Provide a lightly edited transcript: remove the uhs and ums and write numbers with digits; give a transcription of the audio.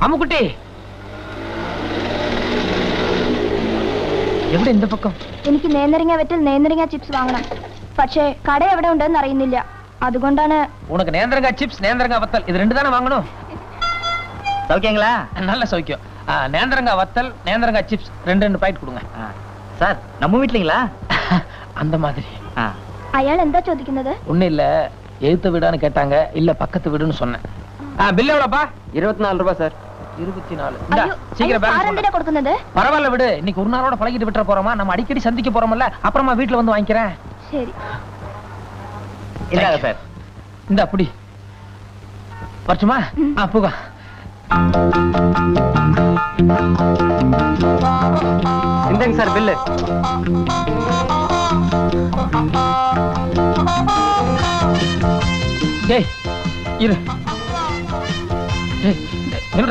அம்முக்குட்டி എവിടെ இந்த பக்கம்? എനിക്ക് നേന്ത്രങ്ങ വെറ്റിൽ നേന്ത്രങ്ങ ചിപ്സ് വാങ്ങണം. പക്ഷേ കട എവിടെ ഉണ്ടെന്ന് അറിയുന്നില്ല. അതുകൊണ്ടാണ്. உனக்கு நேந்திரங்கா சிப்ஸ் நேந்திரங்கா வத்தல் இது ரெண்டு தானே வாங்கணும். சௌக்கியங்களா? நல்ல சௌக்கியம். நேந்திரங்கா வத்தல் நேந்திரங்கா சிப்ஸ் ரெண்டு பாக்கெட் கொடுங்க. சார் நம்ம வீட்லீங்களா? அந்த மாதிரி. അയാൾ എന്താ ചോദിക്കുന്നത്? ஒண்ணு இல்ல, எழுத்து வீடான்னு கேட்டாங்க. இல்ல பக்கத்து வீடுன்னு சொன்னேன். பில் எவ்வளவுப்பா? 24 ரூபாய் சார். 24. சீக்கிரம் എന്തിനാ കൊടുക്കുന്നത്? பரவாயில்ல விடு, இன்னைக்கு ஒரு நாளோட பழகிட்டு விட்டுற போறோமா, நம்ம அடிக்கடி சந்திக்க போறோம்ல, அப்புறமா வீட்டுல வந்து வாங்கிக்கிறேன். சரி. இந்தாங்க சார். இந்த அப்படி வரட்டுமா? போக. இந்தாங்க சார் பில்லு. டேய் இரு. டேய்